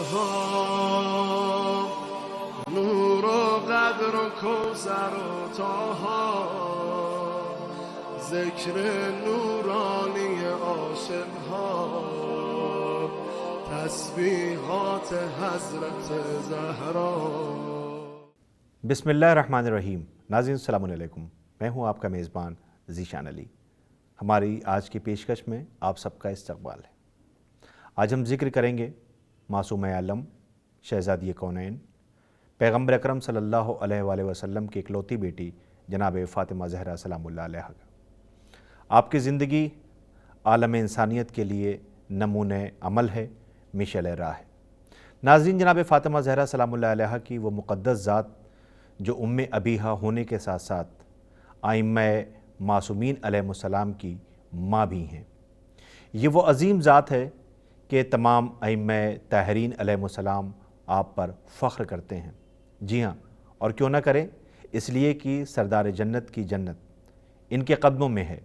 ها، نور و قدر و کوثر و طاها، ذکر نورانی عاشق ها، تسبیحات حضرت زہرا۔ بسم اللہ الرحمن الرحیم۔ ناظرین السلام علیکم، میں ہوں آپ کا میزبان ذیشان علی۔ ہماری آج کی پیشکش میں آپ سب کا استقبال ہے۔ آج ہم ذکر کریں گے معصومہ عالم، شہزادی کونین، پیغمبر اکرم صلی اللہ علیہ وآلہ وسلم کی اکلوتی بیٹی جناب فاطمہ زہرا سلام اللہ علیہ کا۔ آپ کی زندگی عالم انسانیت کے لیے نمونۂ عمل ہے، مشعل راہ ہے۔ ناظرین، جناب فاطمہ زہرا سلام اللہ علیہ کی وہ مقدس ذات جو ابیہا ہونے کے ساتھ ساتھ ائمہ معصومین علیہ السلام کی ماں بھی ہیں، یہ وہ عظیم ذات ہے کہ تمام ائمہ طاہرین علیہ السلام آپ پر فخر کرتے ہیں۔ جی ہاں، اور کیوں نہ کریں، اس لیے کہ سردار جنت کی جنت ان کے قدموں میں ہے۔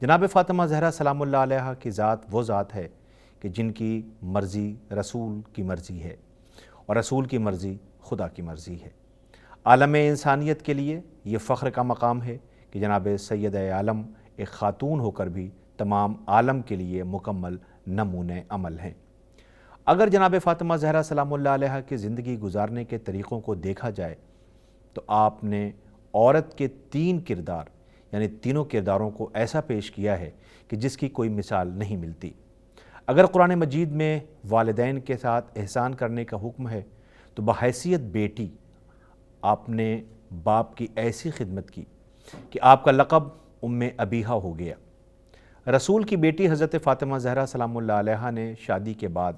جناب فاطمہ زہرا سلام اللہ علیہ کی ذات وہ ذات ہے کہ جن کی مرضی رسول کی مرضی ہے اور رسول کی مرضی خدا کی مرضی ہے۔ عالم انسانیت کے لیے یہ فخر کا مقام ہے کہ جناب سید عالم ایک خاتون ہو کر بھی تمام عالم کے لیے مکمل نمونۂ عمل ہیں۔ اگر جناب فاطمہ زہرا سلام اللہ علیہ کی زندگی گزارنے کے طریقوں کو دیکھا جائے تو آپ نے عورت کے 3 کردار یعنی تینوں کرداروں کو ایسا پیش کیا ہے کہ جس کی کوئی مثال نہیں ملتی۔ اگر قرآن مجید میں والدین کے ساتھ احسان کرنے کا حکم ہے تو بحیثیت بیٹی آپ نے باپ کی ایسی خدمت کی کہ آپ کا لقب ابیہا ہو گیا۔ رسول کی بیٹی حضرت فاطمہ زہرا سلام اللہ علیہ نے شادی کے بعد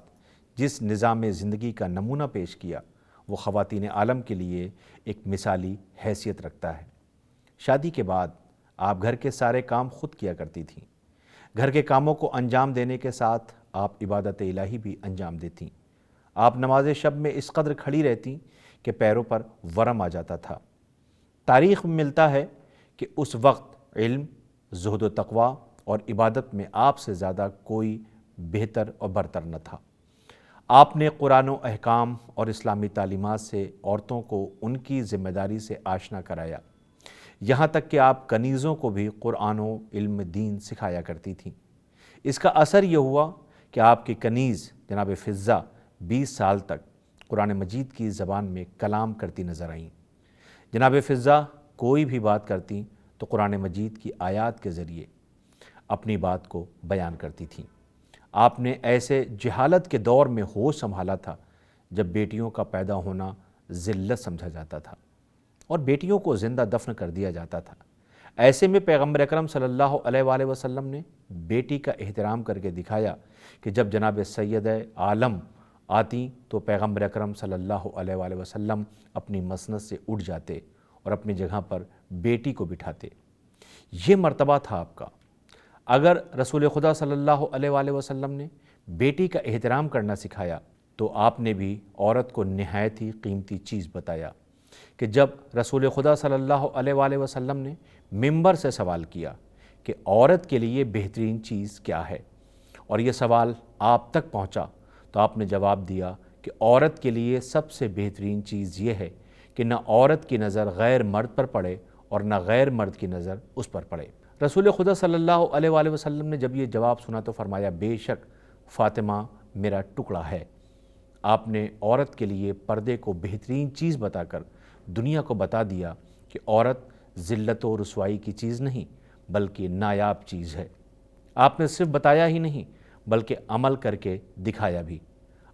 جس نظام زندگی کا نمونہ پیش کیا وہ خواتین عالم کے لیے ایک مثالی حیثیت رکھتا ہے۔ شادی کے بعد آپ گھر کے سارے کام خود کیا کرتی تھیں۔ گھر کے کاموں کو انجام دینے کے ساتھ آپ عبادت الہی بھی انجام دیتیں۔ آپ نماز شب میں اس قدر کھڑی رہتیں کہ پیروں پر ورم آ جاتا تھا۔ تاریخ میں ملتا ہے کہ اس وقت علم، زہد و تقوی اور عبادت میں آپ سے زیادہ کوئی بہتر اور برتر نہ تھا۔ آپ نے قرآن و احکام اور اسلامی تعلیمات سے عورتوں کو ان کی ذمہ داری سے آشنا کرایا، یہاں تک کہ آپ کنیزوں کو بھی قرآن و علم دین سکھایا کرتی تھیں۔ اس کا اثر یہ ہوا کہ آپ کی کنیز جناب فضہ 20 سال تک قرآن مجید کی زبان میں کلام کرتی نظر آئیں۔ جناب فضہ کوئی بھی بات کرتی تو قرآن مجید کی آیات کے ذریعے اپنی بات کو بیان کرتی تھیں۔ آپ نے ایسے جہالت کے دور میں ہوش سنبھالا تھا جب بیٹیوں کا پیدا ہونا ذلت سمجھا جاتا تھا اور بیٹیوں کو زندہ دفن کر دیا جاتا تھا۔ ایسے میں پیغمبر اکرم صلی اللہ علیہ وآلہ وسلم نے بیٹی کا احترام کر کے دکھایا کہ جب جناب سید عالم آتی تو پیغمبر اکرم صلی اللہ علیہ وآلہ وسلم اپنی مسند سے اٹھ جاتے اور اپنی جگہ پر بیٹی کو بٹھاتے۔ یہ مرتبہ تھا آپ کا۔ اگر رسول خدا صلی اللہ علیہ وآلہ وسلم نے بیٹی کا احترام کرنا سکھایا تو آپ نے بھی عورت کو نہایت ہی قیمتی چیز بتایا کہ جب رسول خدا صلی اللہ علیہ وآلہ وسلم نے منبر سے سوال کیا کہ عورت کے لیے بہترین چیز کیا ہے اور یہ سوال آپ تک پہنچا تو آپ نے جواب دیا کہ عورت کے لیے سب سے بہترین چیز یہ ہے کہ نہ عورت کی نظر غیر مرد پر پڑے اور نہ غیر مرد کی نظر اس پر پڑے۔ رسول خدا صلی اللہ علیہ وآلہ وسلم نے جب یہ جواب سنا تو فرمایا، بے شک فاطمہ میرا ٹکڑا ہے۔ آپ نے عورت کے لیے پردے کو بہترین چیز بتا کر دنیا کو بتا دیا کہ عورت ذلت و رسوائی کی چیز نہیں بلکہ نایاب چیز ہے۔ آپ نے صرف بتایا ہی نہیں بلکہ عمل کر کے دکھایا بھی۔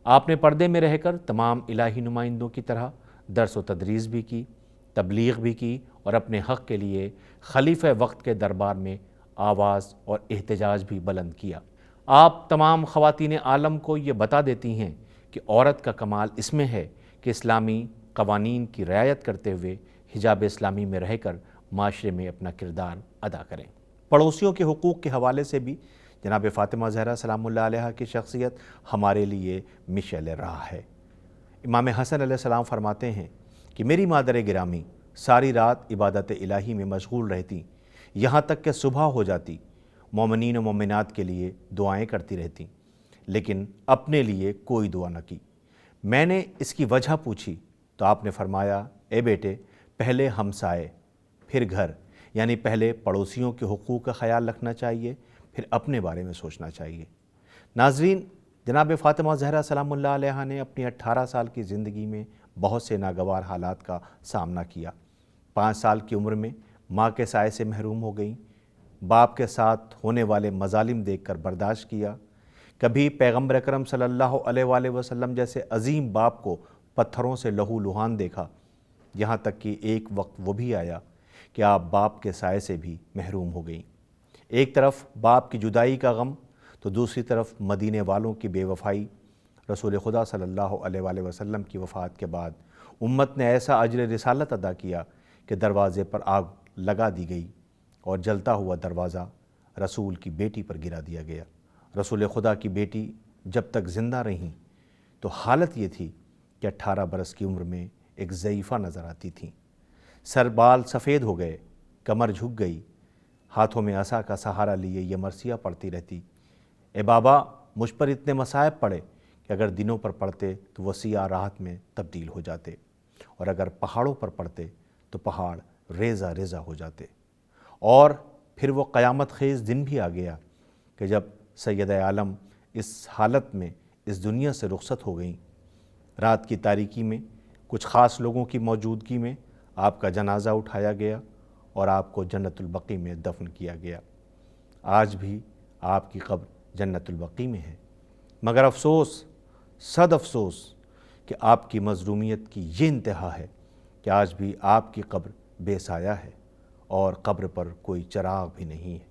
آپ نے پردے میں رہ کر تمام الہی نمائندوں کی طرح درس و تدریس بھی کی، تبلیغ بھی کی اور اپنے حق کے لیے خلیفہ وقت کے دربار میں آواز اور احتجاج بھی بلند کیا۔ آپ تمام خواتین عالم کو یہ بتا دیتی ہیں کہ عورت کا کمال اس میں ہے کہ اسلامی قوانین کی رعایت کرتے ہوئے حجاب اسلامی میں رہ کر معاشرے میں اپنا کردار ادا کریں۔ پڑوسیوں کے حقوق کے حوالے سے بھی جناب فاطمہ زہرا سلام اللہ علیہ کی شخصیت ہمارے لیے مشعل راہ ہے۔ امام حسن علیہ السلام فرماتے ہیں کہ میری مادر گرامی ساری رات عبادت الہی میں مشغول رہتی، یہاں تک کہ صبح ہو جاتی، مومنین و مومنات کے لیے دعائیں کرتی رہتی، لیکن اپنے لیے کوئی دعا نہ کی۔ میں نے اس کی وجہ پوچھی تو آپ نے فرمایا اے بیٹے پہلے ہمسائے پھر گھر، یعنی پہلے پڑوسیوں کے حقوق کا خیال رکھنا چاہیے پھر اپنے بارے میں سوچنا چاہیے۔ ناظرین، جناب فاطمہ زہرا سلام اللہ علیہا نے اپنی 18 سال کی زندگی میں بہت سے ناگوار حالات کا سامنا کیا۔ 5 سال کی عمر میں ماں کے سائے سے محروم ہو گئیں، باپ کے ساتھ ہونے والے مظالم دیکھ کر برداشت کیا، کبھی پیغمبر اکرم صلی اللہ علیہ وآلہ وسلم جیسے عظیم باپ کو پتھروں سے لہو لہان دیکھا، یہاں تک کہ ایک وقت وہ بھی آیا کہ آپ باپ کے سائے سے بھی محروم ہو گئیں۔ ایک طرف باپ کی جدائی کا غم تو دوسری طرف مدینے والوں کی بے وفائی۔ رسول خدا صلی اللہ علیہ وآلہ وسلم کی وفات کے بعد امت نے ایسا اجر رسالت ادا کیا کہ دروازے پر آگ لگا دی گئی اور جلتا ہوا دروازہ رسول کی بیٹی پر گرا دیا گیا۔ رسول خدا کی بیٹی جب تک زندہ رہیں تو حالت یہ تھی کہ 18 برس کی عمر میں ایک ضعیفہ نظر آتی تھیں، سر بال سفید ہو گئے، کمر جھک گئی، ہاتھوں میں عصا کا سہارا لیے یہ مرثیہ پڑھتی رہتی، اے بابا مجھ پر اتنے مصائب پڑے کہ اگر دنوں پر پڑھتے تو وہ سیاہ راحت میں تبدیل ہو جاتے، اور اگر پہاڑوں پر پڑھتے تو پہاڑ ریزہ ریزہ ہو جاتے۔ اور پھر وہ قیامت خیز دن بھی آ گیا کہ جب سید عالم اس حالت میں اس دنیا سے رخصت ہو گئیں۔ رات کی تاریکی میں کچھ خاص لوگوں کی موجودگی میں آپ کا جنازہ اٹھایا گیا اور آپ کو جنت البقیع میں دفن کیا گیا۔ آج بھی آپ کی قبر جنت البقیع میں ہے، مگر افسوس، صد افسوس کہ آپ کی مظلومیت کی یہ انتہا ہے کہ آج بھی آپ کی قبر بے سایہ ہے اور قبر پر کوئی چراغ بھی نہیں ہے۔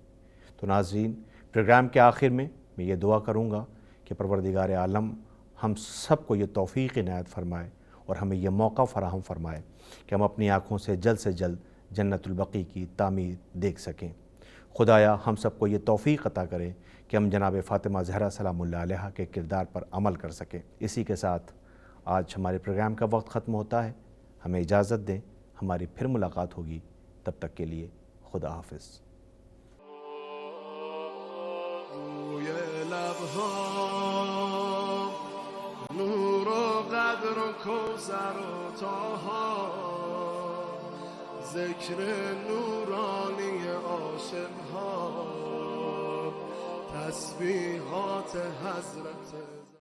تو ناظرین، پروگرام کے آخر میں یہ دعا کروں گا کہ پروردگار عالم ہم سب کو یہ توفیق عنایت فرمائے اور ہمیں یہ موقع فراہم فرمائے کہ ہم اپنی آنکھوں سے جلد جنت البقیع کی تعمیر دیکھ سکیں۔ خدایا ہم سب کو یہ توفیق عطا کرے کہ ہم جناب فاطمہ زہرا سلام اللہ علیہا کے کردار پر عمل کر سکیں۔ اسی کے ساتھ آج ہمارے پروگرام کا وقت ختم ہوتا ہے، ہمیں اجازت دیں، ہماری پھر ملاقات ہوگی، تب تک کے لیے خدا حافظ۔ روی لب‌ها نور و قدر و کوثر و طه، ذکر نورانی عاشق‌ها، تسبیحات حضرت